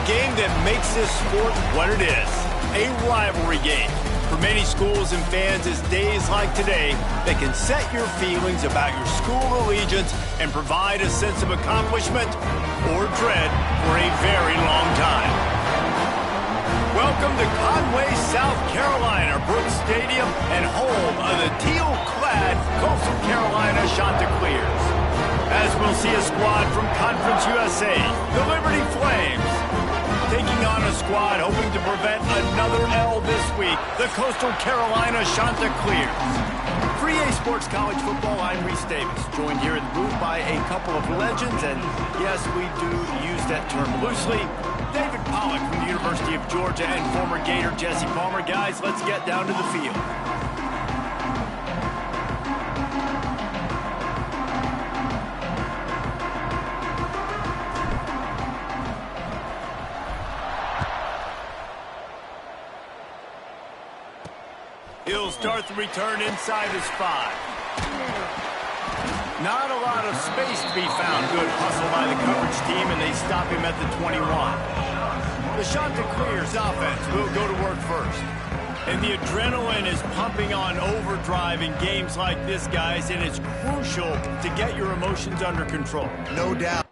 game that makes this sport what it is, a rivalry game. For many schools and fans, it's days like today that can set your feelings about your school allegiance and provide a sense of accomplishment or dread for a very long time. Welcome to Conway, South Carolina, Brooks Stadium, and home of the teal-clad Coastal Carolina Chanticleers. As we'll see a squad from Conference USA, the Liberty Flames, taking on a squad hoping to prevent another L this week, the Coastal Carolina Chanticleers. For EA Sports College Football, I'm Reese Davis, joined here in the booth by a couple of legends, and yes, we do use that term loosely. David Pollack from the University of Georgia and former Gator Jesse Palmer. Guys, let's get down to the field. He'll start the return inside his 5. Not a lot of space to be found. Good hustle by the coverage team, and they stop him at the 21. The Chanticleers offense will go to work first. And the adrenaline is pumping on overdrive in games like this, guys, and it's crucial to get your emotions under control. No doubt.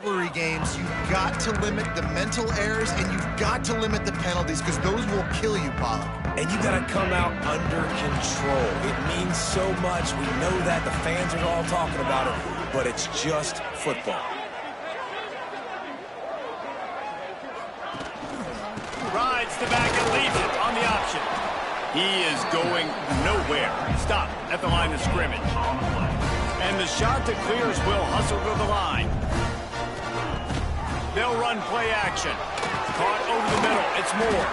Rivalry games, you've got to limit the mental errors and you've got to limit the penalties because those will kill you, Pollack. And you got to come out under control. It means so much. We know that. The fans are all talking about it, but it's just football. Rides the back and leaves it on the option. He is going nowhere. Stop at the line of scrimmage. And the Chanticleers will hustle to the line. They'll run play action. Caught over the middle. It's Moore.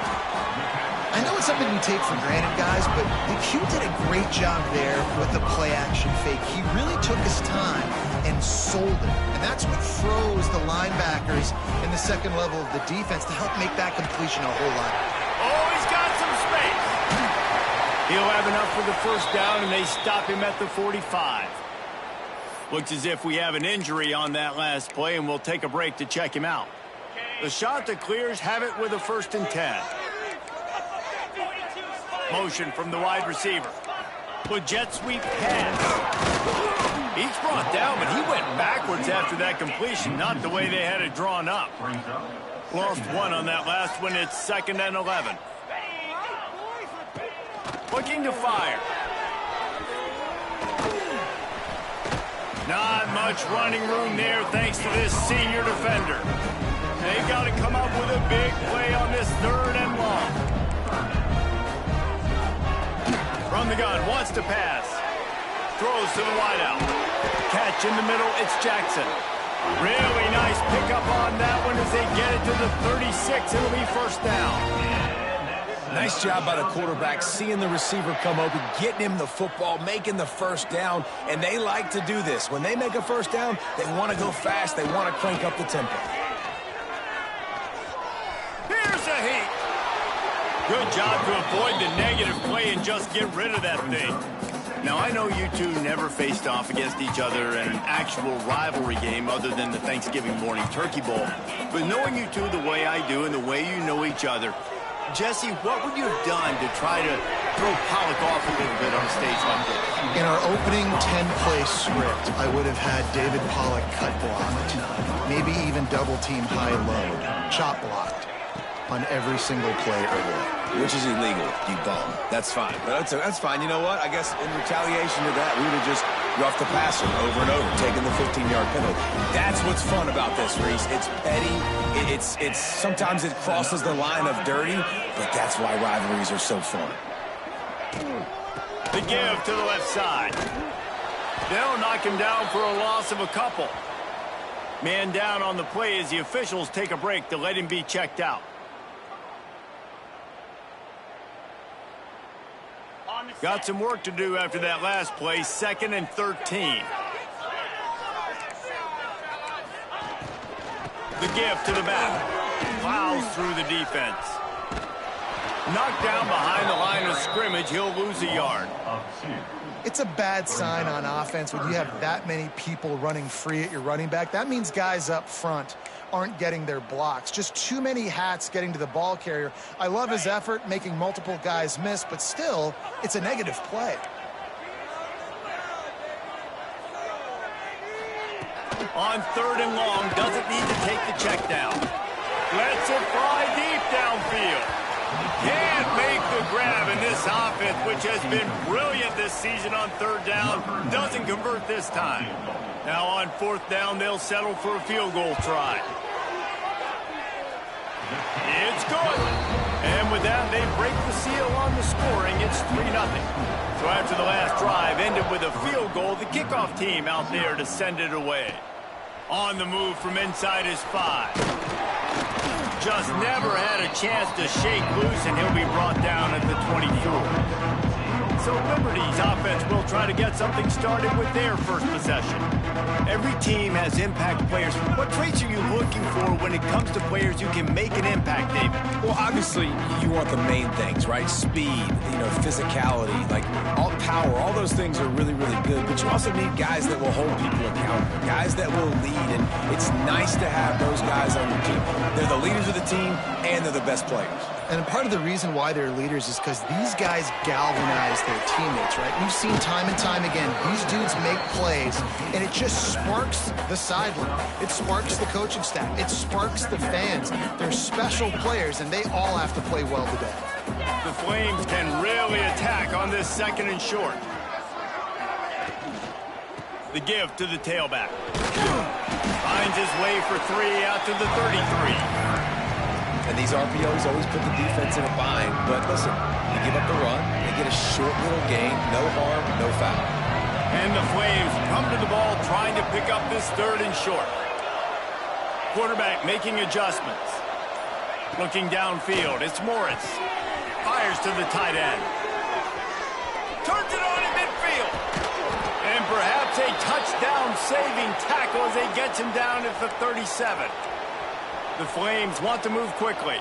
I know it's something we take for granted, guys, but the Q did a great job there with the play action fake. He really took his time and sold it. And that's what froze the linebackers in the second level of the defense to help make that completion a whole lot. Oh, he's got some space. He'll have enough for the first down, and they stop him at the 45. Looks as if we have an injury on that last play, and we'll take a break to check him out. The Chanticleers have it with a 1st and 10. Motion from the wide receiver. With jet sweep pass. He's brought down, but he went backwards after that completion, not the way they had it drawn up. Lost 1 on that last one. It's 2nd and 11. Looking to fire. Not much running room there thanks to this senior defender. They've got to come up with a big play on this 3rd and long. From the gun, wants to pass. Throws to the wideout. Catch in the middle, it's Jackson. Really nice pickup on that one as they get it to the 36. It'll be 1st down. Nice job by the quarterback, seeing the receiver come open, getting him the football, making the 1st down, and they like to do this. When they make a 1st down, they want to go fast. They want to crank up the tempo. Here's a heat. Good job to avoid the negative play and just get rid of that thing. Now, I know you two never faced off against each other in an actual rivalry game other than the Thanksgiving morning turkey bowl. But knowing you two the way I do and the way you know each other, Jesse, what would you have done to try to throw Pollack off a little bit on a stage like this? In our opening 10-play script, I would have had David Pollack cut blocked, maybe even double-team high-load, chop blocked on every single play early. Which is illegal, you bum. That's fine. But that's fine. You know what? I guess in retaliation to that, we would have just roughed the passer over and over, taking the 15-yard penalty. That's what's fun about this, Reese. It's petty. It's sometimes it crosses the line of dirty, but that's why rivalries are so fun. The give to the left side. They'll knock him down for a loss of a couple. Man down on the play as the officials take a break to let him be checked out. Got some work to do after that last play. 2nd and 13. The give to the back. Plows through the defense. Knocked down behind the line of scrimmage, he'll lose a yard. It's a bad sign on offense when you have that many people running free at your running back. That means guys up front aren't getting their blocks. Just too many hats getting to the ball carrier. I love his effort, making multiple guys miss, but still, it's a negative play. On 3rd and long, doesn't need to take the check down. Lets it fly deep downfield. Can't make the grab in this offense, which has been brilliant this season on 3rd down. Doesn't convert this time. Now on 4th down, they'll settle for a field goal try. It's good. And with that, they break the seal on the scoring. It's 3-0. So after the last drive ended with a field goal, the kickoff team out there to send it away. On the move from inside his 5. Just never had a chance to shake loose, and he'll be brought down at the 24. So Liberty's offense will try to get something started with their first possession. Every team has impact players. What traits are you looking for when it comes to players who can make an impact, David? Well, obviously, you want the main things, right? Speed, physicality, like all power, all those things are really, really good. But you also need guys that will hold people accountable, guys that will lead. And it's nice to have those guys on your team. They're the leaders of the team, and they're the best players. And part of the reason why they're leaders is because these guys galvanize their teammates, right? We've seen time and time again, these dudes make plays, and it just sparks the sideline. It sparks the coaching staff. It sparks the fans. They're special players, and they all have to play well today. The Flames can really attack on this 2nd and short. The give to the tailback. Finds his way for 3 out to the 33. And these RPOs always put the defense in a bind. But listen, they give up the run. They get a short little gain. No harm, no foul. And the Flames come to the ball trying to pick up this 3rd and short. Quarterback making adjustments. Looking downfield, it's Morris. Fires to the tight end. Turns it on in midfield. And perhaps a touchdown-saving tackle as he gets him down at the 37. The Flames want to move quickly.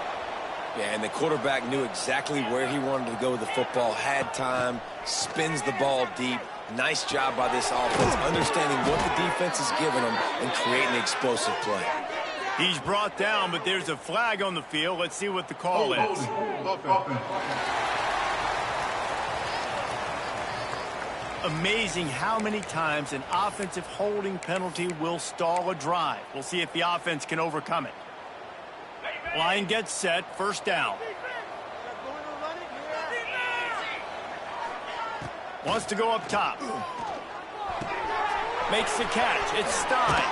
Yeah, and the quarterback knew exactly where he wanted to go with the football, had time, spins the ball deep. Nice job by this offense, understanding what the defense is giving them and creating an explosive play. He's brought down, but there's a flag on the field. Let's see what the call is. Amazing how many times an offensive holding penalty will stall a drive. We'll see if the offense can overcome it. Line gets set, 1st down. Wants to go up top. Makes the catch. It's Stein.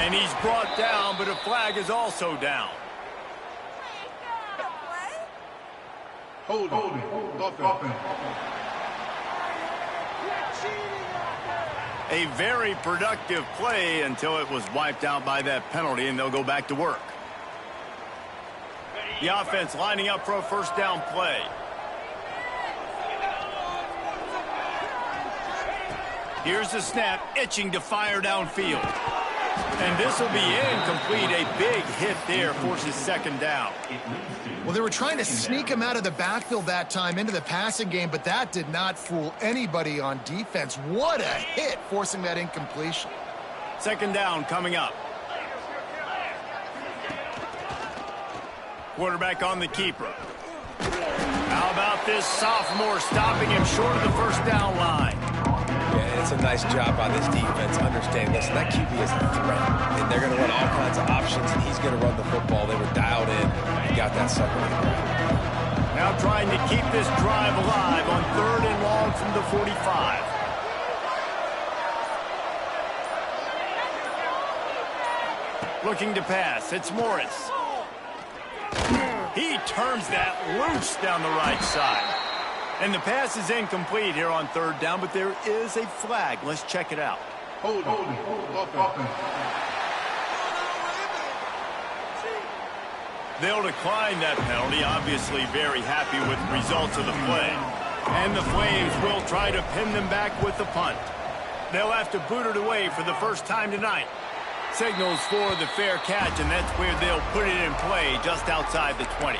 And he's brought down, but a flag is also down. Hold it. A very productive play until it was wiped out by that penalty, and they'll go back to work. The offense lining up for a 1st down play. Here's the snap, itching to fire downfield. And this will be incomplete. A big hit there forces 2nd down. Well, they were trying to sneak him out of the backfield that time into the passing game, but that did not fool anybody on defense. What a hit, forcing that incompletion. 2nd down coming up. Quarterback on the keeper. How about this sophomore stopping him short of the 1st down line? Yeah, it's a nice job by this defense, understanding, listen, that QB is a threat, and they're going to run all kinds of options, and he's going to run the football. They were dialed in and got that sucker on the ground. Now trying to keep this drive alive on 3rd and long from the 45. Looking to pass, it's Morris. He turns that loose down the right side. And the pass is incomplete here on 3rd down, but there is a flag. Let's check it out. Hold it. They'll decline that penalty, obviously very happy with the results of the play. And the Flames will try to pin them back with the punt. They'll have to boot it away for the first time tonight. Signals for the fair catch, and that's where they'll put it in play just outside the 20.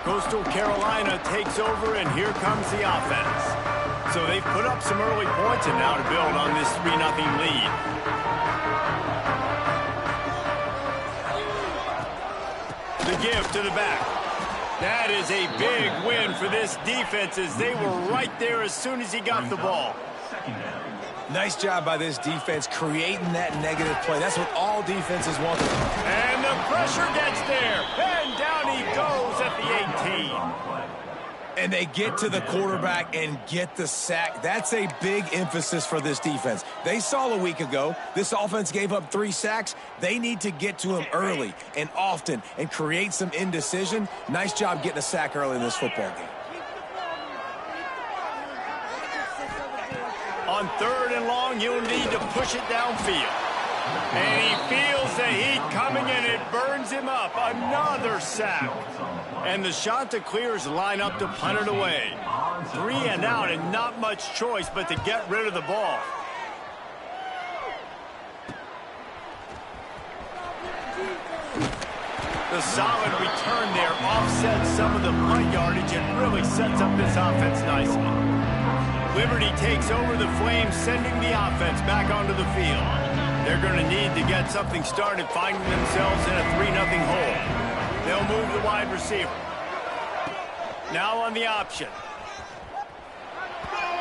Coastal Carolina takes over, and here comes the offense. So they've put up some early points, and now to build on this 3-0 lead. The give to the back. That is a big win for this defense, as they were right there as soon as he got the ball. Nice job by this defense creating that negative play. That's what all defenses want. And the pressure gets there. And down he goes at the 18. And they get to the quarterback and get the sack. That's a big emphasis for this defense. They saw a week ago, this offense gave up 3 sacks. They need to get to him early and often and create some indecision. Nice job getting a sack early in this football game. On 3rd and long, you'll need to push it downfield. And he feels the heat coming, and it burns him up. Another sack. And the Chanticleers line up to punt it away. 3 and out, and not much choice but to get rid of the ball. The solid return there offsets some of the punt yardage and really sets up this offense nicely. Liberty takes over the Flames, sending the offense back onto the field. They're going to need to get something started, finding themselves in a 3-0 hole. They'll move the wide receiver. Now on the option.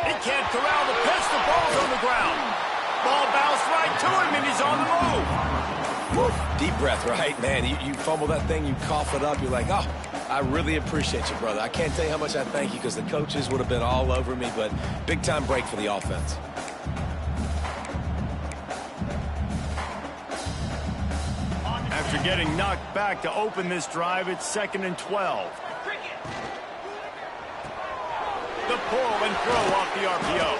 He can't corral the pitch. The ball's on the ground. Ball bounced right to him, and he's on the move. Woo. Deep breath, right? Man, you fumble that thing, you cough it up, you're like, oh, I really appreciate you, brother. I can't tell you how much I thank you, because the coaches would have been all over me, but big-time break for the offense. After getting knocked back to open this drive, it's 2nd and 12. The pull and throw off the RPO.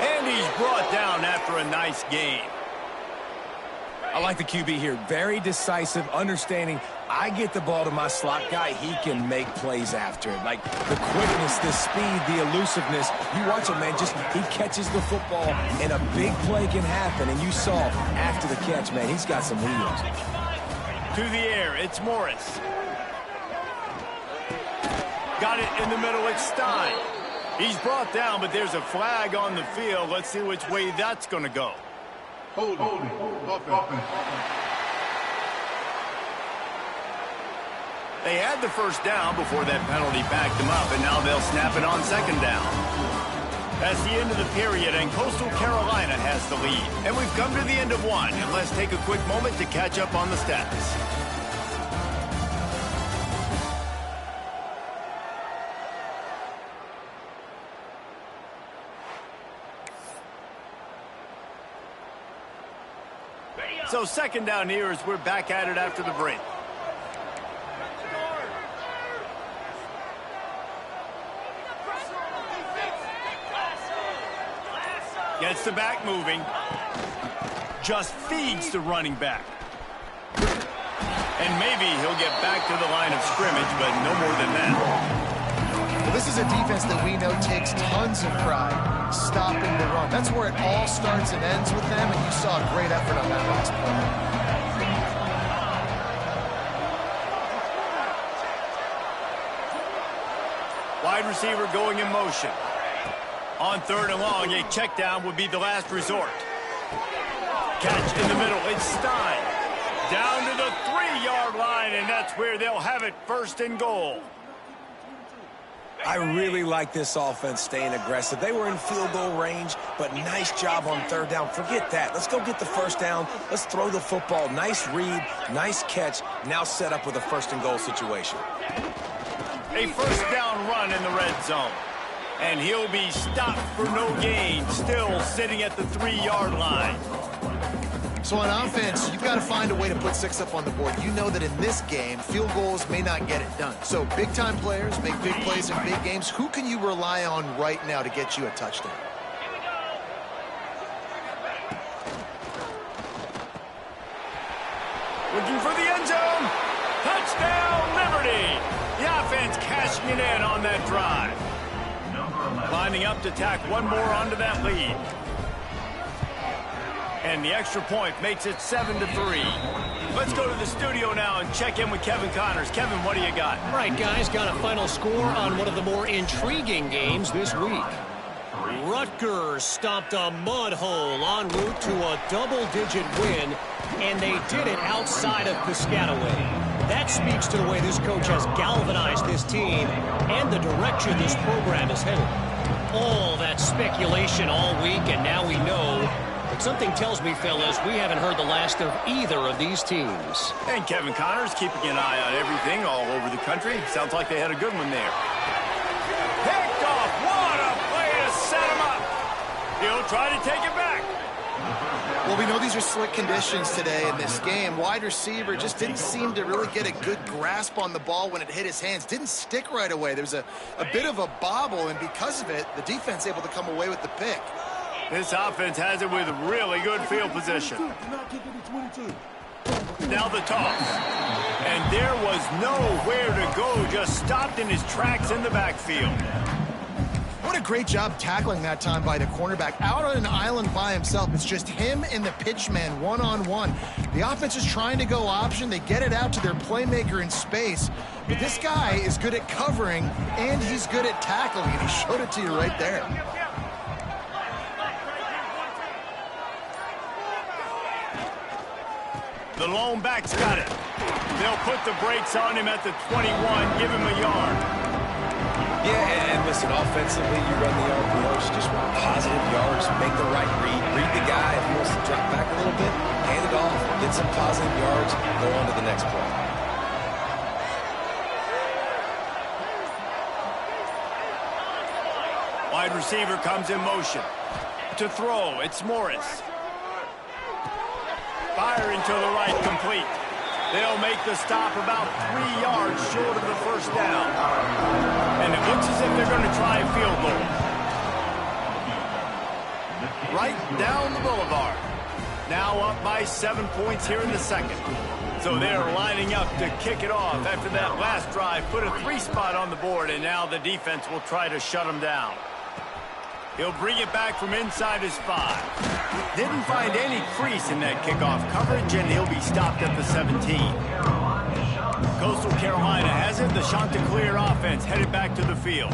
And he's brought down after a nice gain. I like the QB here. Very decisive, understanding I get the ball to my slot guy, he can make plays after it. Like the quickness, the speed, the elusiveness. You watch him, man, he catches the football and a big play can happen. And you saw after the catch, man, he's got some wheels. To the air, it's Morris. Got it in the middle, it's Stein. He's brought down, but there's a flag on the field. Let's see which way that's going to go. Hold it. They had the first down before that penalty backed them up, and now they'll snap it on 2nd down. That's the end of the period, and Coastal Carolina has the lead. And we've come to the end of one, and let's take a quick moment to catch up on the stats. So 2nd down here as we're back at it after the break. Gets the back moving. Just feeds the running back. And maybe he'll get back to the line of scrimmage, but no more than that. Well, this is a defense that we know takes tons of pride stopping the run. That's where it all starts and ends with them, and you saw a great effort on that last play. Wide receiver going in motion. On 3rd and long, a check down would be the last resort. Catch in the middle, it's Stein. Down to the 3-yard line, and that's where they'll have it, 1st and goal. I really like this offense staying aggressive. They were in field goal range, but nice job on 3rd down. Forget that. Let's go get the 1st down. Let's throw the football. Nice read, nice catch. Now set up with a 1st and goal situation. A 1st down run in the red zone. And he'll be stopped for no gain, still sitting at the 3-yard line. So on offense, you've got to find a way to put 6 up on the board. You know that in this game, field goals may not get it done. So big-time players make big plays in big games. Who can you rely on right now to get you a touchdown? Looking for the end zone. Touchdown, Liberty. The offense cashing it in on that drive. Lining up to tack one more onto that lead. And the extra point makes it 7-3. Let's go to the studio now and check in with Kevin Connors. Kevin, what do you got? All right, guys, got a final score on one of the more intriguing games this week. Rutgers stopped a mud hole en route to a double-digit win, and they did it outside of Piscataway. That speaks to the way this coach has galvanized this team and the direction this program is headed. All that speculation all week, and now we know. But something tells me, fellas, we haven't heard the last of either of these teams. And Kevin Connors keeping an eye on everything all over the country. Sounds like they had a good one there. Picked off. What a play to set him up. He'll try to take it back. Well, we know these are slick conditions today in this game. Wide receiver just didn't seem to really get a good grasp on the ball when it hit his hands. Didn't stick right away. There was a bit of a bobble, and because of it, the defense able to come away with the pick. This offense has it with really good field position. Now the toss. And there was nowhere to go. Just stopped in his tracks in the backfield. What a great job tackling that time by the cornerback. Out on an island by himself. It's just him and the pitchman one-on-one. The offense is trying to go option. They get it out to their playmaker in space. But this guy is good at covering, and he's good at tackling, and he showed it to you right there. The lone back's got it. They'll put the brakes on him at the 21, give him a yard. Yeah, and listen, offensively, you run the RPOs, just want positive yards, make the right read the guy. If he wants to drop back a little bit, hand it off, get some positive yards, go on to the next play. Wide receiver comes in motion. To throw, it's Morris. Fire into the right, complete. They'll make the stop about 3 yards short of the first down. And it looks as if they're going to try a field goal. Right down the boulevard. Now up by 7 points here in the second. So they're lining up to kick it off after that last drive. Put a 3 spot on the board, and now the defense will try to shut them down. He'll bring it back from inside his 5. Didn't find any crease in that kickoff coverage, and he'll be stopped at the 17. Coastal Carolina has it. The Chanticleer offense headed back to the field.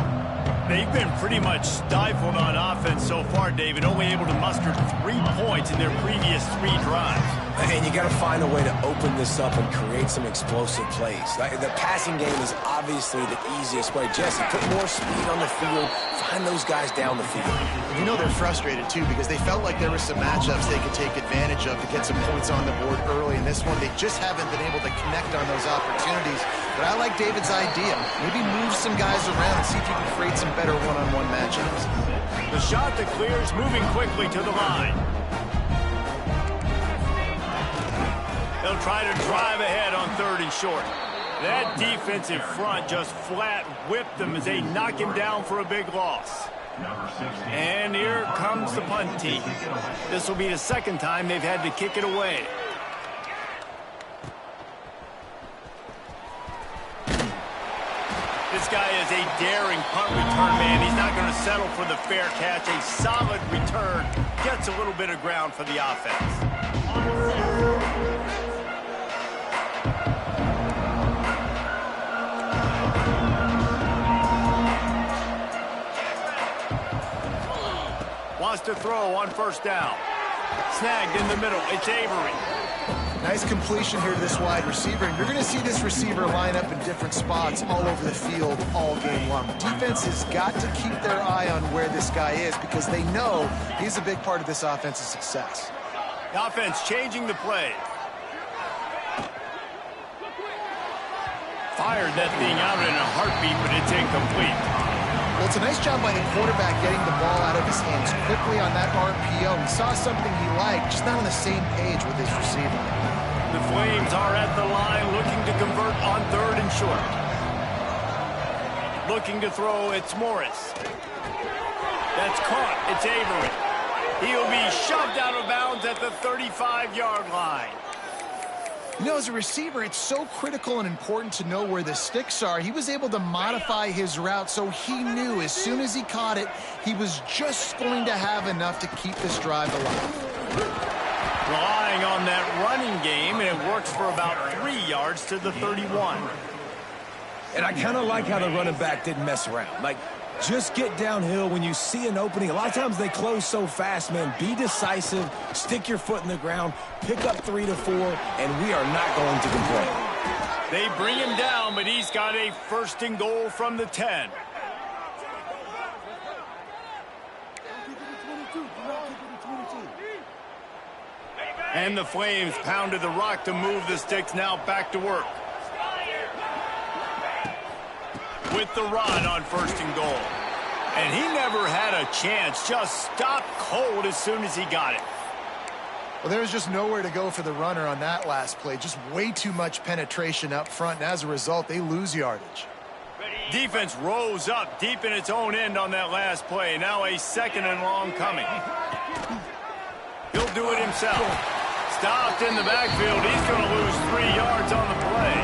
They've been pretty much stifled on offense so far, David, only able to muster 3 points in their previous 3 drives. And you got to find a way to open this up and create some explosive plays. The passing game is obviously the easiest way. Jesse, put more speed on the field. Find those guys down the field. You know they're frustrated, too, because they felt like there were some matchups they could take advantage of to get some points on the board early. In this one, they just haven't been able to connect on those opportunities. But I like David's idea. Maybe move some guys around and see if you can create some better one-on-one matchups. The Chanticleer's moving quickly to the line. They'll try to drive ahead on 3rd and short. That defensive front just flat whipped them as they knock him down for a big loss. And here comes the punt team. This will be the 2nd time they've had to kick it away. This guy is a daring punt return man. He's not going to settle for the fair catch. A solid return. Gets a little bit of ground for the offense. Wants to throw on 1st down. Snagged in the middle. It's Avery. Nice completion here to this wide receiver. And you're going to see this receiver line up in different spots all over the field all game long. Defense has got to keep their eye on where this guy is because they know he's a big part of this offense's success. The offense changing the play. Fired that thing out in a heartbeat, but it's incomplete. Well, it's a nice job by the quarterback getting the ball out of his hands quickly on that RPO. He saw something he liked, just not on the same page with his receiver. The Flames are at the line looking to convert on 3rd and short. Looking to throw, it's Morris. That's caught, it's Avery. He'll be shoved out of bounds at the 35-yard line. You know, as a receiver, it's so critical and important to know where the sticks are. He was able to modify his route so he knew as soon as he caught it, he was just going to have enough to keep this drive alive. Relying on that running game, and it works for about 3 yards to the 31. And I kind of like how the running back didn't mess around. Like, just get downhill when you see an opening. A lot of times they close so fast, man. Be decisive, stick your foot in the ground, pick up 3 to 4, and we are not going to complain. They bring him down, but he's got a 1st and goal from the 10. And the Flames pounded the rock to move the sticks now back to work. With the run on 1st and goal. And he never had a chance. Just stopped cold as soon as he got it. Well, there was just nowhere to go for the runner on that last play. Just way too much penetration up front, and as a result, they lose yardage. Defense rose up deep in its own end on that last play. Now a 2nd and long coming. He'll do it himself. Stopped in the backfield. He's going to lose 3 yards on the play.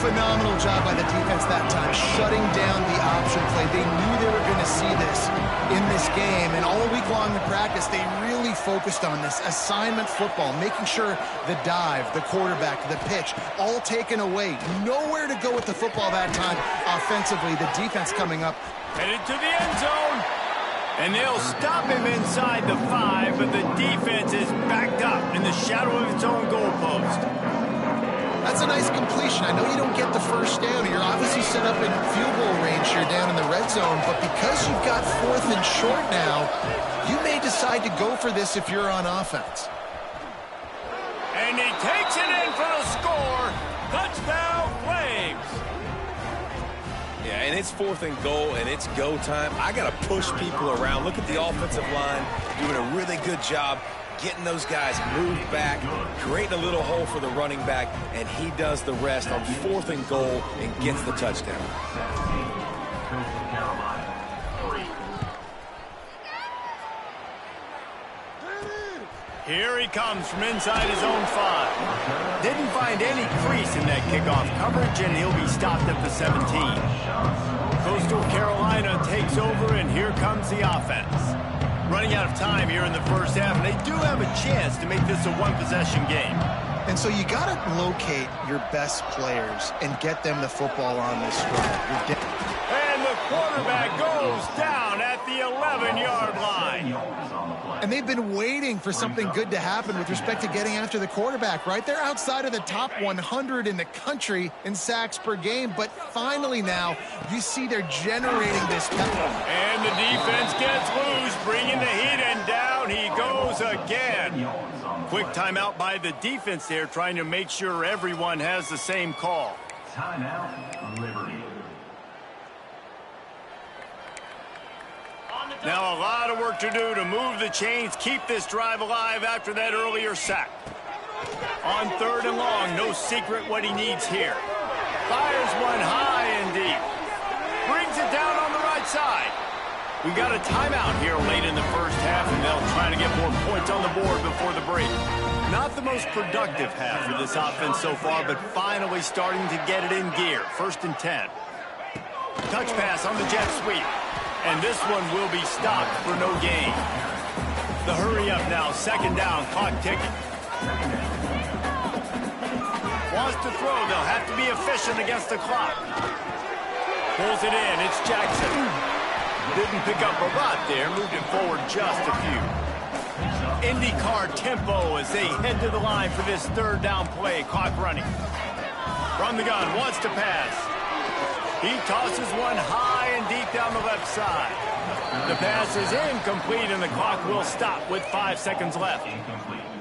Phenomenal job by the defense that time, shutting down the option play. They knew they were going to see this in this game, and all week long in practice, they really focused on this assignment football, making sure the dive, the quarterback, the pitch, all taken away. Nowhere to go with the football that time offensively. The defense coming up. Headed to the end zone. And they'll stop him inside the 5, but the defense is backed up in the shadow of its own goalpost. That's a nice completion. I know you don't get the 1st down. You're obviously set up in field goal range here down in the red zone, but because you've got 4th and short now, you may decide to go for this if you're on offense. And he takes it in for the score. Touchdown, Flames. Yeah, and it's 4th and goal, and it's go time. I got to push people around. Look at the offensive line doing a really good job getting those guys moved back, creating a little hole for the running back, and he does the rest on 4th and goal and gets the touchdown. Here he comes from inside his own 5. Didn't find any crease in that kickoff coverage, and he'll be stopped at the 17. Coastal Carolina takes over, and here comes the offense. Running out of time here in the 1st half, and they do have a chance to make this a 1-possession game. And so you got to locate your best players and get them the football on this drive. And the quarterback goes down at the 11-yard line. And they've been waiting for something good to happen with respect to getting after the quarterback, right? They're outside of the top 100 in the country in sacks per game, but finally now you see they're generating this. And the defense gets loose, bringing the heat, and down he goes again. Quick timeout by the defense there, trying to make sure everyone has the same call. Timeout, Liberty. Now a lot of work to do to move the chains, keep this drive alive after that earlier sack. On 3rd and long, no secret what he needs here. Fires one high and deep. Brings it down on the right side. We got a timeout here late in the 1st half, and they'll try to get more points on the board before the break. Not the most productive half for this offense so far, but finally starting to get it in gear. 1st and 10. Touch pass on the jet sweep. And this one will be stopped for no gain. The hurry up now, 2nd down, clock ticking. Wants to throw, they'll have to be efficient against the clock. Pulls it in, it's Jackson. Didn't pick up a lot there, moved it forward just a few. IndyCar tempo as they head to the line for this 3rd down play, clock running. From the gun, wants to pass. He tosses one high and deep down the left side. The pass is incomplete, and the clock will stop with 5 seconds left.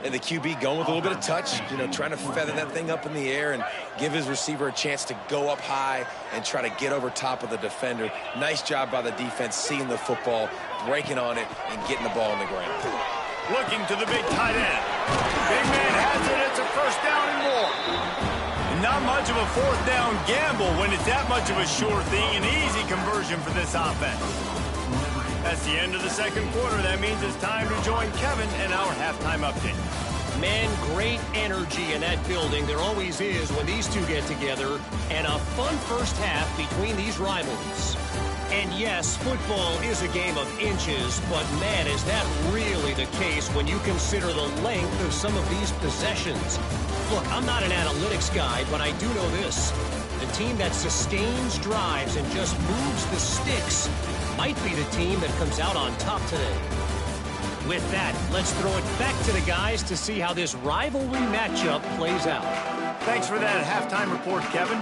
And the QB going with a little bit of touch, trying to feather that thing up in the air and give his receiver a chance to go up high and try to get over top of the defender. Nice job by the defense, seeing the football, breaking on it, and getting the ball on the ground. Looking to the big tight end. Big man has it. It's a 1st down and more. Not much of a 4th down gamble when it's that much of a sure thing. An easy conversion for this offense. That's the end of the 2nd quarter. That means it's time to join Kevin and our halftime update. Man, great energy in that building. There always is when these two get together. And a fun 1st half between these rivalries. And yes, football is a game of inches, but man, is that really the case when you consider the length of some of these possessions. Look, I'm not an analytics guy, but I do know this. The team that sustains drives and just moves the sticks might be the team that comes out on top today. With that, let's throw it back to the guys to see how this rivalry matchup plays out. Thanks for that halftime report, Kevin.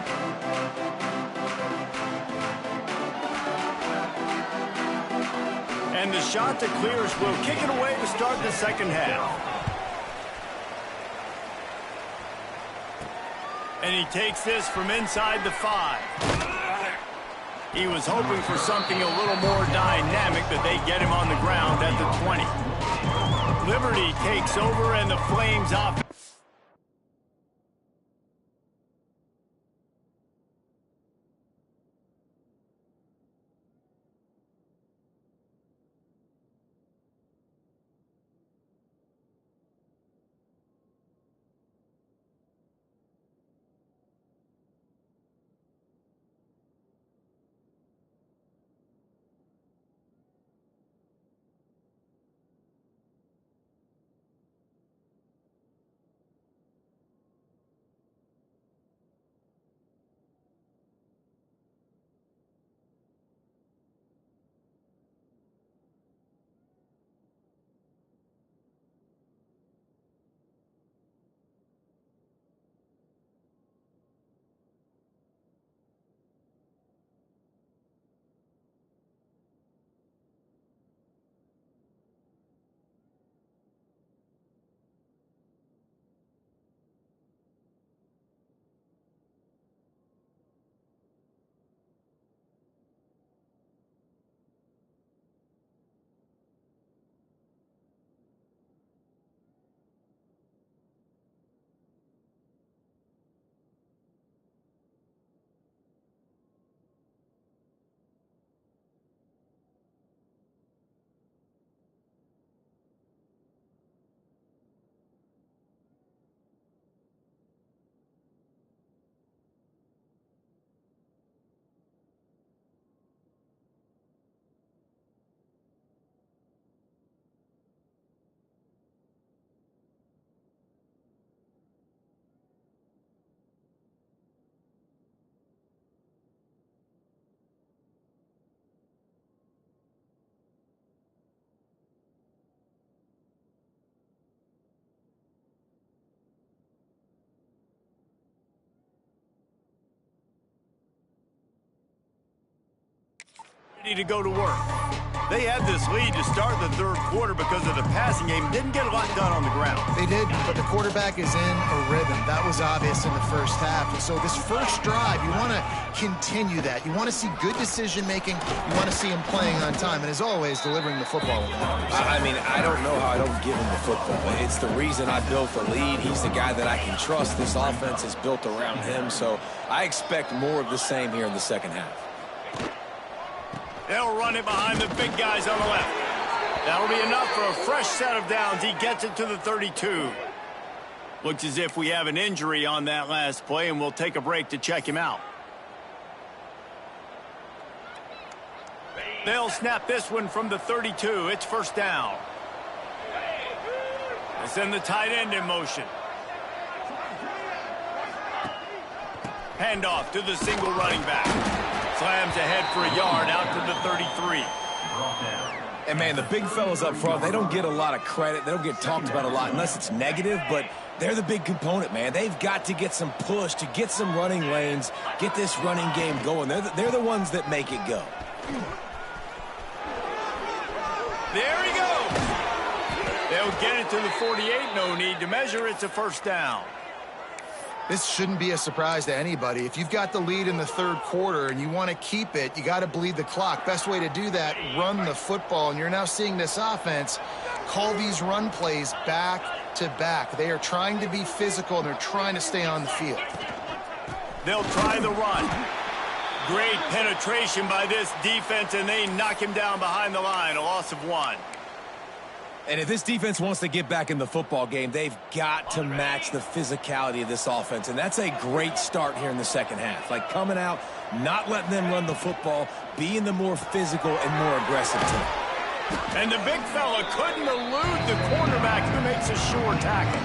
And the shot to clear will kick it away to start the second half. And he takes this from inside the 5. He was hoping for something a little more dynamic, but they get him on the ground at the 20. Liberty takes over and the Flames off. To go to work. They had this lead to start the third quarter because of the passing game. Didn't get a lot done on the ground. They did, but the quarterback is in a rhythm. That was obvious in the first half. And so this first drive, you want to continue that. You want to see good decision-making. You want to see him playing on time. And as always, delivering the football. I mean, I don't know how I don't give him the football. It's the reason I built the lead. He's the guy that I can trust. This offense is built around him. So I expect more of the same here in the second half. They'll run it behind the big guys on the left. That'll be enough for a fresh set of downs. He gets it to the 32. Looks as if we have an injury on that last play, and we'll take a break to check him out. They'll snap this one from the 32. It's first down. They send the tight end in motion. Handoff to the single running back. Slams ahead for a yard out to the 33. And, man, the big fellas up front, they don't get a lot of credit. They don't get talked about a lot unless it's negative, but they're the big component, man. They've got to get some push, to get some running lanes, get this running game going. They're the ones that make it go. There he goes. They'll get it to the 48. No need to measure. It's a first down. This shouldn't be a surprise to anybody. If you've got the lead in the third quarter and you want to keep it, you got to bleed the clock. Best way to do that, run the football. And you're now seeing this offense call these run plays back to back. They are trying to be physical, and they're trying to stay on the field. They'll try the run. Great penetration by this defense, and they knock him down behind the line. A loss of 1. And if this defense wants to get back in the football game, they've got to match the physicality of this offense. And that's a great start here in the second half. Like coming out, not letting them run the football, being the more physical and more aggressive team. And the big fella couldn't elude the cornerback who makes a sure tackle.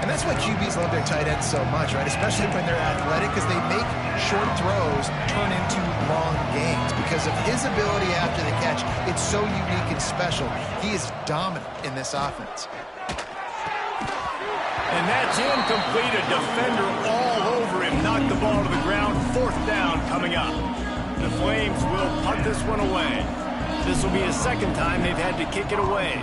And that's why QBs love their tight ends so much, right? Especially when they're athletic, because they make short throws turn into long gains. Because of his ability after the catch, it's so unique and special. He is dominant in this offense. And that's incomplete. A defender all over him. Knocked the ball to the ground. 4th down coming up. The Flames will punt this one away. This will be a second time they've had to kick it away.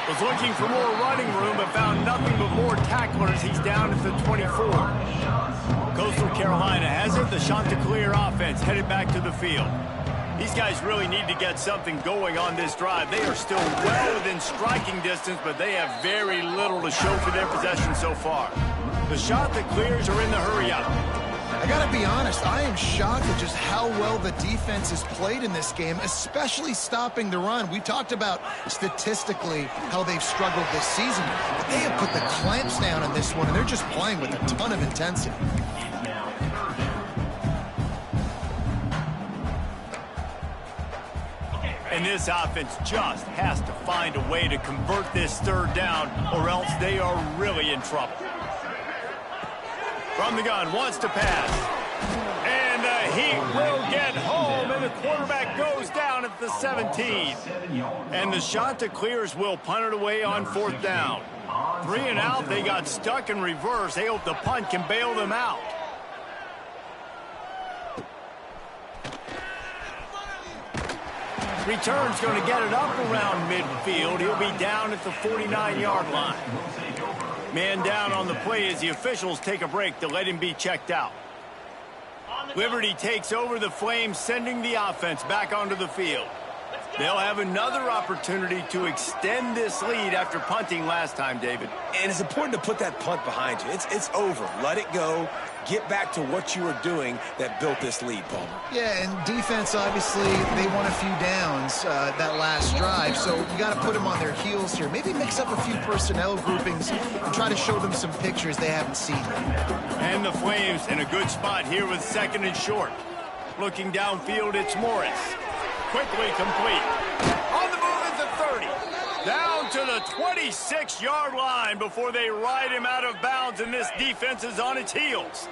Was looking for more running room, but found nothing but more tacklers. He's down at the 24. Coastal Carolina has it. The Chanticleer offense headed back to the field. These guys really need to get something going on this drive. They are still well within striking distance, but they have very little to show for their possession so far. The Chanticleers are in the hurry-up. I gotta be honest, I am shocked at just how well the defense has played in this game, especially stopping the run. We talked about statistically how they've struggled this season, but they have put the clamps down on this one, and they're just playing with a ton of intensity. And this offense just has to find a way to convert this 3rd down, or else they are really in trouble. From the gun, wants to pass. And the Heat will get home, and the quarterback goes down at the 17. And the Chanticleers will punt it away on 4th down. 3 and out, they got stuck in reverse. They hope the punt can bail them out. Return's going to get it up around midfield. He'll be down at the 49-yard line. Man down on the play as the officials take a break to let him be checked out. Liberty takes over the Flames, sending the offense back onto the field. They'll have another opportunity to extend this lead after punting last time, David. And it's important to put that punt behind you. It's over. Let it go. Get back to what you were doing that built this lead, Palmer. Yeah, and defense, obviously, they won a few downs that last drive, so you got to put them on their heels here. Maybe mix up a few personnel groupings and try to show them some pictures they haven't seen. And the Flames in a good spot here with 2nd and short. Looking downfield, it's Morris. Quickly complete. On the move at the 30. Down to the 26-yard line before they ride him out of bounds, and this defense is on its heels.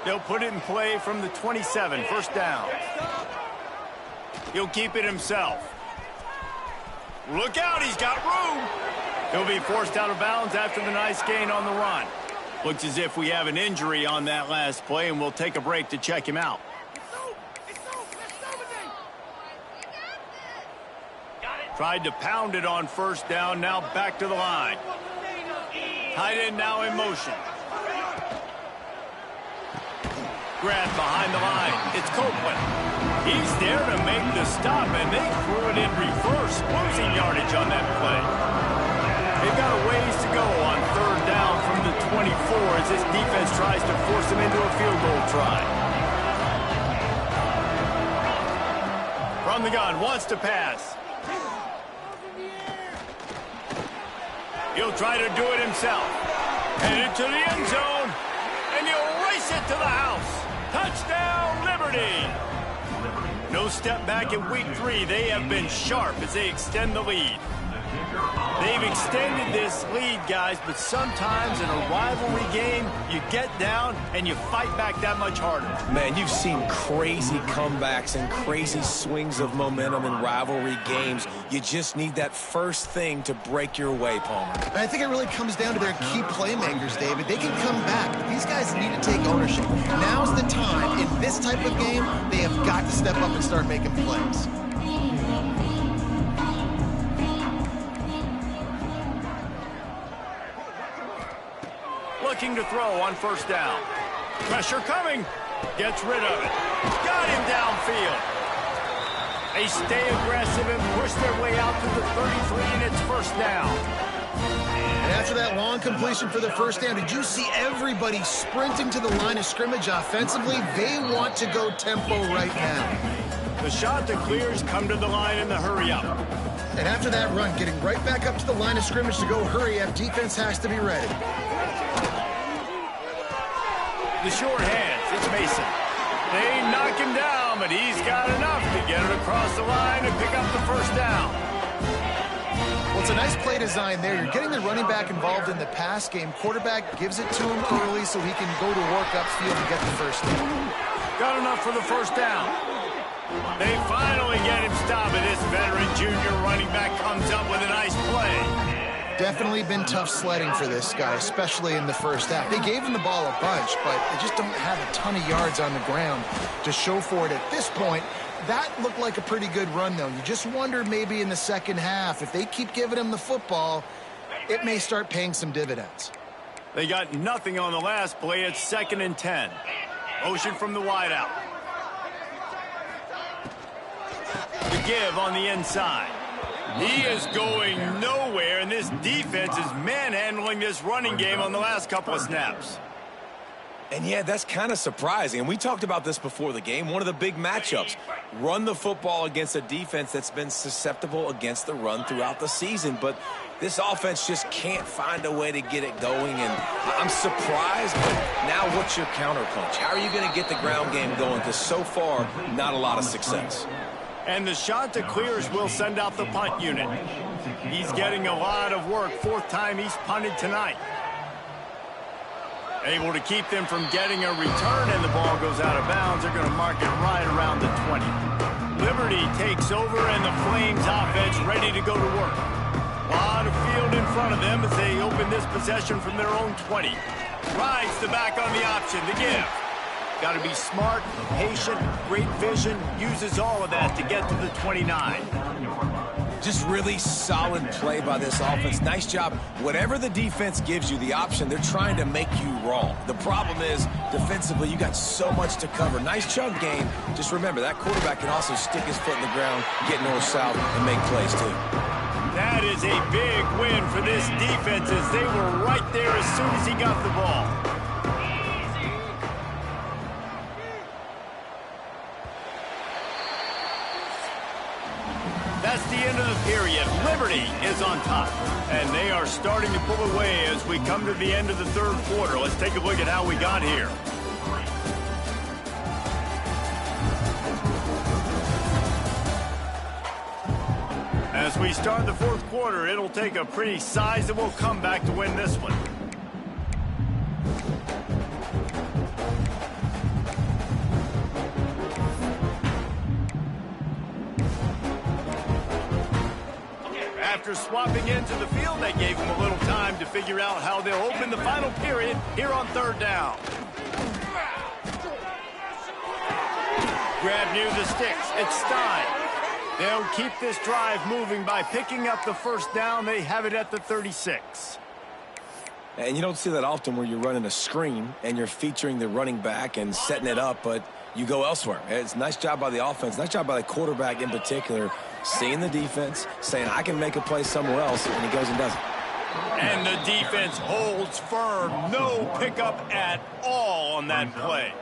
They'll put it in play from the 27, 1st down. He'll keep it himself. Look out, he's got room. He'll be forced out of bounds after the nice gain on the run. Looks as if we have an injury on that last play, and we'll take a break to check him out. Tried to pound it on 1st down, now back to the line. Tight end now in motion. Grab behind the line. It's Copeland. He's there to make the stop, and they threw it in reverse, losing yardage on that play. They've got a ways to go on 3rd down from the 24 as this defense tries to force them into a field goal try. From the gun, wants to pass. He'll try to do it himself. Headed to the end zone, and he'll race it to the house. Touchdown, Liberty! No step back in week 3. They have been sharp as they extend the lead. They've extended this lead, guys, but sometimes in a rivalry game, you get down and you fight back that much harder. Man, you've seen crazy comebacks and crazy swings of momentum in rivalry games. You just need that first thing to break your way, Palmer. And I think it really comes down to their key playmakers, David. They can come back, but these guys need to take ownership. Now's the time. In this type of game, they have got to step up and start making plays. Looking to throw on 1st down. Pressure coming. Gets rid of it. Got him downfield. They stay aggressive and push their way out to the 33, and it's 1st down. And after that long completion for the first down, did you see everybody sprinting to the line of scrimmage offensively? They want to go tempo right now. The shot that clears come to the line in the hurry up. And after that run, getting right back up to the line of scrimmage to go hurry up, defense has to be ready. The short hands, it's Mason. They knock him down, but he's got enough to get it across the line and pick up the first down. Well, it's a nice play design there. You're getting the running back involved in the pass game. Quarterback gives it to him early so he can go to work upfield and get the first down. Got enough for the first down. They finally get him stopped, and this veteran junior running back comes up with a nice play. Definitely been tough sledding for this guy, especially in the first half. They gave him the ball a bunch, but they just don't have a ton of yards on the ground to show for it at this point. That looked like a pretty good run, though. You just wonder maybe in the second half, if they keep giving him the football, it may start paying some dividends. They got nothing on the last play. It's 2nd and 10. Motion from the wideout. The give on the inside. He is going nowhere, and this defense is manhandling this running game on the last couple of snaps. And yeah, that's kind of surprising. And we talked about this before the game. One of the big matchups. Run the football against a defense that's been susceptible against the run throughout the season. But this offense just can't find a way to get it going. And I'm surprised, but now what's your counterpunch? How are you going to get the ground game going? Because so far, not a lot of success. And the shot that clears will send out the punt unit. He's getting a lot of work. 4th time he's punted tonight. Able to keep them from getting a return, and the ball goes out of bounds. They're going to mark it right around the 20. Liberty takes over, and the Flames offense ready to go to work. A lot of field in front of them as they open this possession from their own 20. Rides the back on the option, the give. Got to be smart, patient, great vision, uses all of that to get to the 29. Just really solid play by this offense. Nice job. Whatever the defense gives you the option, they're trying to make you wrong. The problem is, defensively, you got so much to cover. Nice chunk game. Just remember, that quarterback can also stick his foot in the ground, get north-south, and make plays, too. That is a big win for this defense as they were right there as soon as he got the ball. That's the end of the period. Liberty is on top, and they are starting to pull away as we come to the end of the 3rd quarter. Let's take a look at how we got here. As we start the 4th quarter, it'll take a pretty sizable comeback to win this one. After swapping into the field, they gave him a little time to figure out how they'll open the final period here on 3rd down. Grab near the sticks. It's Stein. They'll keep this drive moving by picking up the first down. They have it at the 36. And you don't see that often where you're running a screen and you're featuring the running back and setting it up, but you go elsewhere. It's a nice job by the offense, nice job by the quarterback in particular, seeing the defense, saying, I can make a play somewhere else, and he goes and does it. And the defense holds firm. No pickup at all on that play.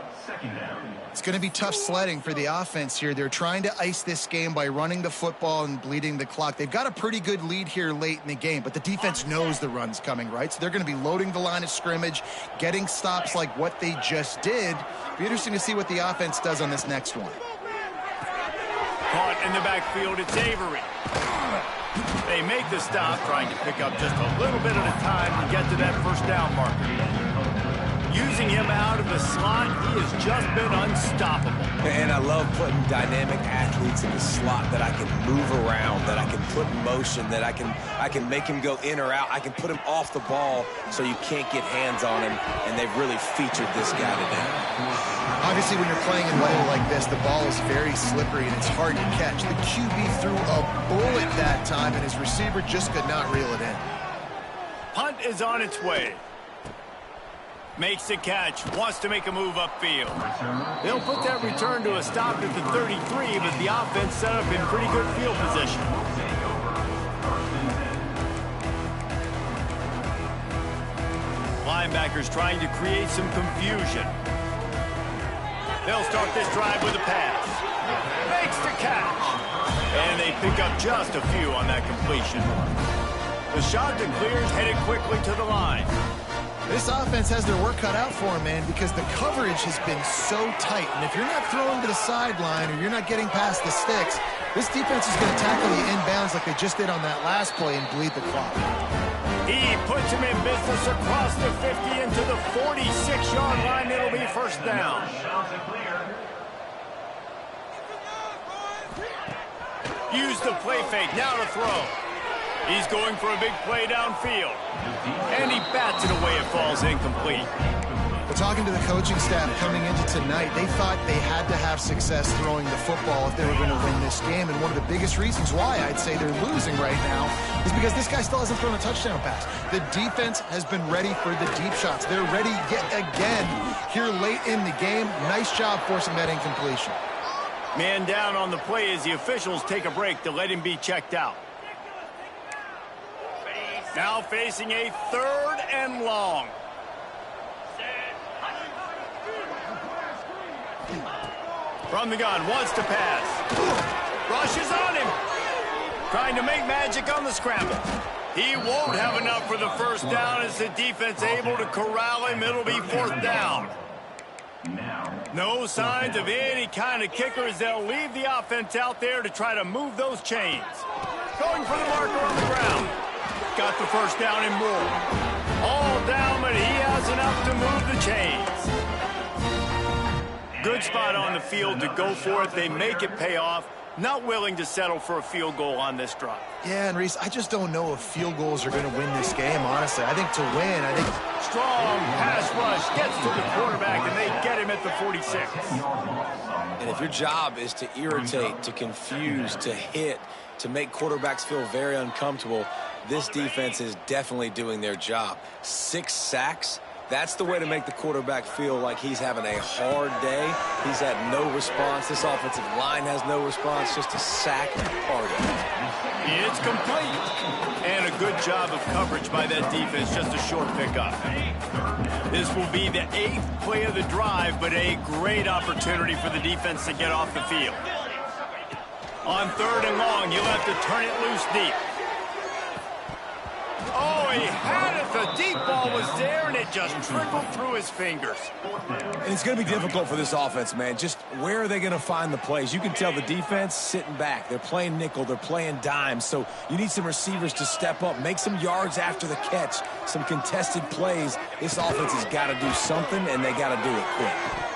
It's going to be tough sledding for the offense here. They're trying to ice this game by running the football and bleeding the clock. They've got a pretty good lead here late in the game, but the defense knows the run's coming, right? So they're going to be loading the line of scrimmage, getting stops like what they just did. Be interesting to see what the offense does on this next one. Caught in the backfield, it's Avery. They make the stop, trying to pick up just a little bit at a time to get to that first down marker. Using him out of the slot, he has just been unstoppable. And I love putting dynamic athletes in the slot that I can move around, that I can put in motion, that I can make him go in or out. I can put him off the ball so you can't get hands on him, and they've really featured this guy today. Obviously, when you're playing in weather like this, the ball is very slippery and it's hard to catch. The QB threw a bullet that time, and his receiver just could not reel it in. Punt is on its way. Makes the catch, wants to make a move upfield. They'll put that return to a stop at the 33, but the offense set up in pretty good field position. Linebackers trying to create some confusion. They'll start this drive with a pass. Makes the catch. And they pick up just a few on that completion. The shot that clears headed quickly to the line. This offense has their work cut out for them, man, because the coverage has been so tight. And if you're not throwing to the sideline or you're not getting past the sticks, this defense is going to tackle you inbounds like they just did on that last play and bleed the clock. He puts him in business across the 50 into the 46-yard line. It'll be first down. Use the play fake, now to throw. He's going for a big play downfield. And he bats it away. It falls incomplete. But talking to the coaching staff coming into tonight, they thought they had to have success throwing the football if they were going to win this game. And one of the biggest reasons why I'd say they're losing right now is because this guy still hasn't thrown a touchdown pass. The defense has been ready for the deep shots. They're ready yet again here late in the game. Nice job forcing that incompletion. Man down on the play as the officials take a break to let him be checked out. Now facing a 3rd and long. From the gun, wants to pass. Rushes on him. Trying to make magic on the scramble. He won't have enough for the first down as the defense able to corral him. It'll be 4th down. No signs of any kind of kicker as they'll leave the offense out there to try to move those chains. Going for the marker on the ground. Got the first down and more. All down, but he has enough to move the chains. Good spot on the field to go for it. They make it pay off. Not willing to settle for a field goal on this drive. Yeah, and Reese, I just don't know if field goals are going to win this game, honestly. I think to win, Strong pass rush gets to the quarterback, and they get him at the 46. And if your job is to irritate, to confuse, to hit, to make quarterbacks feel very uncomfortable, this defense is definitely doing their job. 6 sacks. That's the way to make the quarterback feel like he's having a hard day. He's had no response. This offensive line has no response. Just a sack party. It's complete. And a good job of coverage by that defense. Just a short pickup. This will be the 8th play of the drive, but a great opportunity for the defense to get off the field. On 3rd and long, you'll have to turn it loose deep. Oh, he had it. The deep ball was there, and it just trickled through his fingers. And it's going to be difficult for this offense, man. Just where are they going to find the plays? You can tell the defense sitting back. They're playing nickel. They're playing dime. So you need some receivers to step up, make some yards after the catch, some contested plays. This offense has got to do something, and they got to do it quick.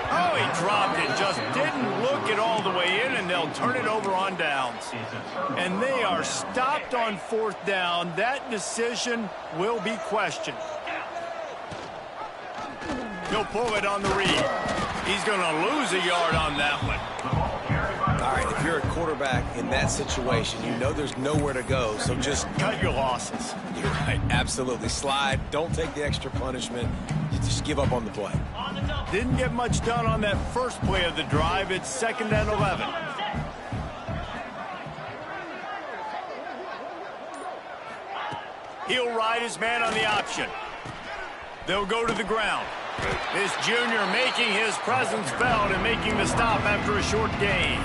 Oh, he dropped it. Just didn't look it all the way in, and they'll turn it over on downs. And they are stopped on 4th down. That decision will be questioned. He'll pull it on the read. He's going to lose a yard on that one. All right, if you're a quarterback in that situation, you know there's nowhere to go, so just cut your losses. You're right, absolutely. Slide, don't take the extra punishment. You just give up on the play. Didn't get much done on that first play of the drive. It's 2nd and 11. He'll ride his man on the option. They'll go to the ground. This junior making his presence felt and making the stop after a short gain.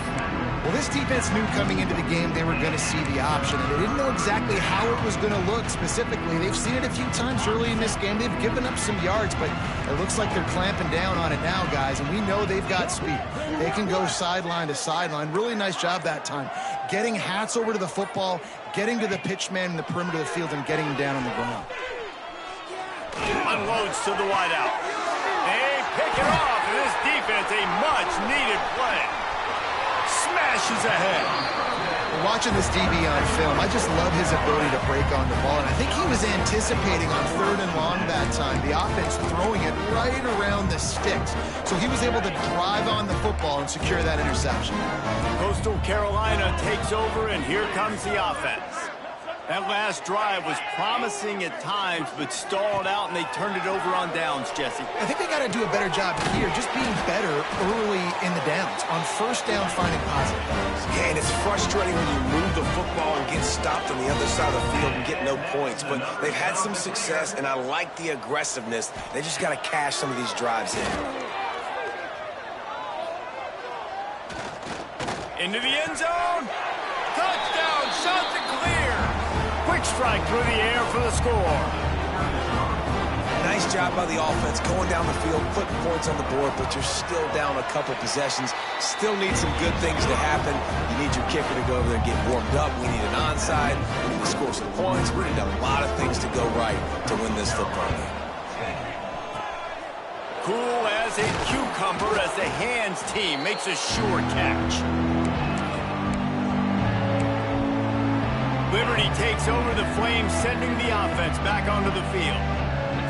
Well, this defense knew coming into the game they were going to see the option, and they didn't know exactly how it was going to look specifically. They've seen it a few times early in this game. They've given up some yards, but it looks like they're clamping down on it now, guys, and we know they've got speed. They can go sideline to sideline. Really nice job that time. Getting Hats over to the football, getting to the pitch man in the perimeter of the field, and getting him down on the ground. Unloads to the wideout. They pick it off, and this defense, a much-needed play. Smashes ahead. We're watching this DB on film. I just love his ability to break on the ball, and I think he was anticipating on 3rd and long that time, the offense throwing it right around the sticks. So he was able to drive on the football and secure that interception. Coastal Carolina takes over, and here comes the offense. That last drive was promising at times, but stalled out, and they turned it over on downs, Jesse. I think they got to do a better job here, just being better early in the downs. On first down, finding positive plays. Yeah, and it's frustrating when you move the football and get stopped on the other side of the field and get no points. But they've had some success, and I like the aggressiveness. They just got to cash some of these drives in. Into the end zone. Touchdown, shots are clear. Quick strike through the air for the score. Nice job by the offense going down the field, putting points on the board, but you're still down a couple possessions. Still need some good things to happen. You need your kicker to go over there and get warmed up. We need an onside. We need to score some points. We need a lot of things to go right to win this football game. Cool as a cucumber as the hands team makes a sure catch. Liberty takes over the Flames, sending the offense back onto the field.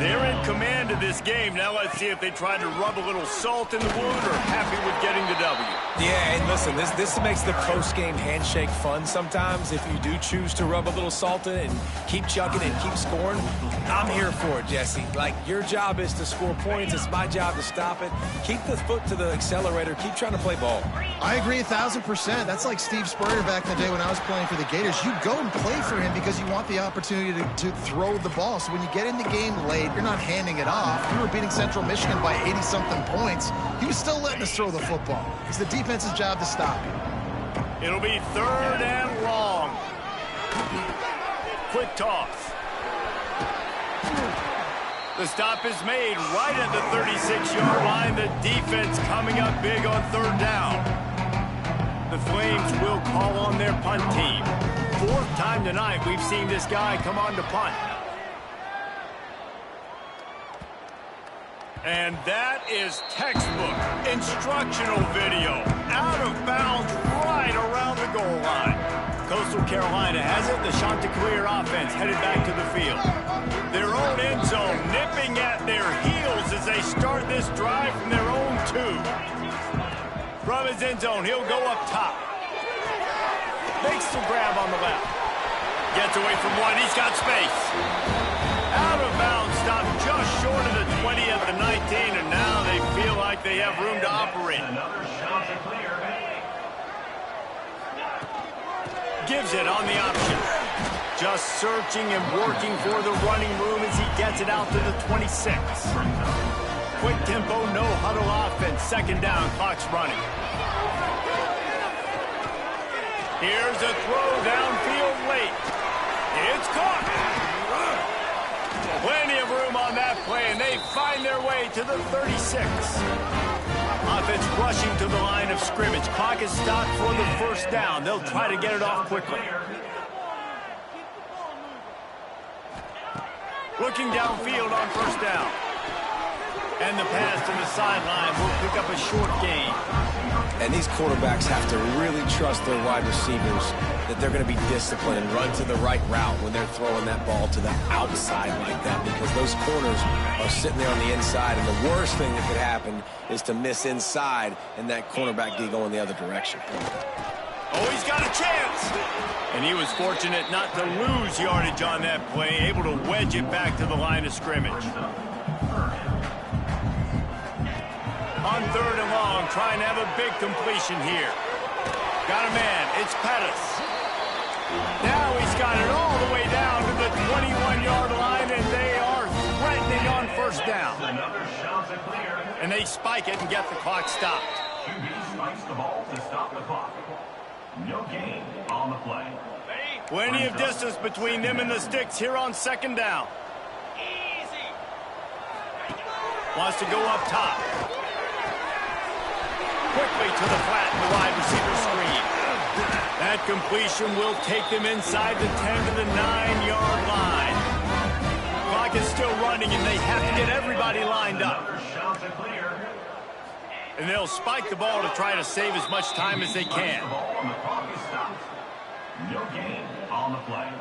They're in command of this game. Now let's see if they try to rub a little salt in the wound or happy with getting the W. Yeah, and listen, this makes the post-game handshake fun sometimes. If you do choose to rub a little salt in it and keep chugging and keep scoring, I'm here for it, Jesse. Like, your job is to score points. It's my job to stop it. Keep the foot to the accelerator. Keep trying to play ball. I agree 1,000%. That's like Steve Spurrier back in the day when I was playing for the Gators. You go and play for him because you want the opportunity to throw the ball. So when you get in the game late, you're not handing it off. We were beating Central Michigan by 80-something points. He was still letting us throw the football. It's the defense's job to stop it. It'll be 3rd and long. Quick toss. The stop is made right at the 36-yard line. The defense coming up big on 3rd down. The Flames will call on their punt team. 4th time tonight we've seen this guy come on to punt. And that is textbook instructional video. Out of bounds right around the goal line. Coastal Carolina has it. The Chanticleer offense headed back to the field. Their own end zone nipping at their heels as they start this drive from their own 2. From his end zone, he'll go up top. Makes the grab on the left. Gets away from one. He's got space. Out of bounds, stopped just short of the 20 at the 19, and now they feel like they have room to operate. Gives it on the option. Just searching and working for the running room as he gets it out to the 26. Quick tempo, no huddle offense. 2nd down, clock's running. Here's a throw downfield late. It's caught. Plenty of room on that play, and they find their way to the 36. Offense rushing to the line of scrimmage. Clock is stopped for the 1st down. They'll try to get it off quickly. Looking downfield on 1st down. And the pass to the sideline will pick up a short gain. And these quarterbacks have to really trust their wide receivers that they're going to be disciplined and run to the right route when they're throwing that ball to the outside like that, because those corners are sitting there on the inside, and the worst thing that could happen is to miss inside and that cornerback get going the other direction. Oh, he's got a chance. And he was fortunate not to lose yardage on that play, able to wedge it back to the line of scrimmage. On 3rd and long, trying to have a big completion here. Got a man. It's Pettis. Now he's got it all the way down to the 21-yard line, and they are threatening on 1st down. And they spike it and get the clock stopped. QB spikes the ball to stop the clock. No gain on the play. Plenty of distance between them and the sticks here on 2nd down. Wants to go up top. Quickly to the flat, the wide receiver screen. That completion will take them inside the 10 to the 9-yard line. Clock is still running, and they have to get everybody lined up. And they'll spike the ball to try to save as much time as they can. No gain on the play.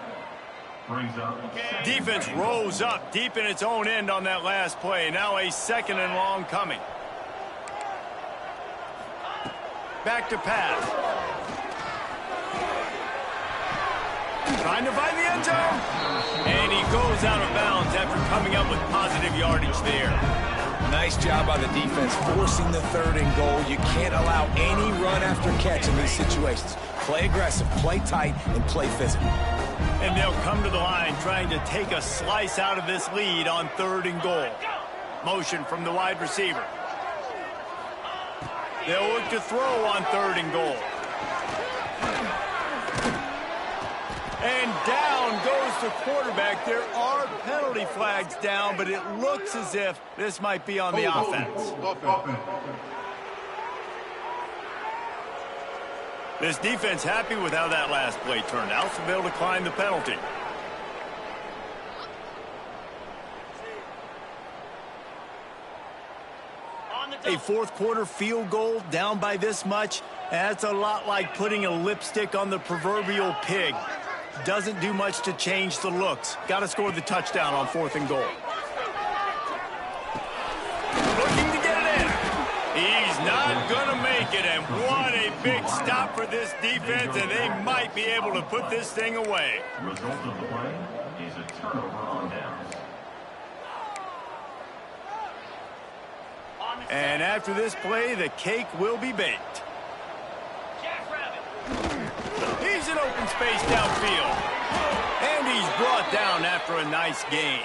Brings up. Defense rose up deep in its own end on that last play. Now a 2nd and long coming. Back to pass. Trying to find the end zone. And he goes out of bounds after coming up with positive yardage there. Nice job by the defense forcing the 3rd and goal. You can't allow any run after catch in these situations. Play aggressive, play tight, and play physical. And they'll come to the line trying to take a slice out of this lead on 3rd and goal. Motion from the wide receiver. They'll look to throw on 3rd and goal. And down goes the quarterback. There are penalty flags down, but it looks as if this might be on the offense. This defense happy with how that last play turned out, so they'll decline the penalty. A 4th quarter field goal down by this much, that's a lot like putting a lipstick on the proverbial pig. Doesn't do much to change the looks. Got to score the touchdown on 4th and goal. Looking to get it in. He's not going to make it, and what a big stop for this defense, and they might be able to put this thing away. Result of the play is a turnover on downs. And after this play, the cake will be baked. He's in open space downfield. And he's brought down after a nice gain.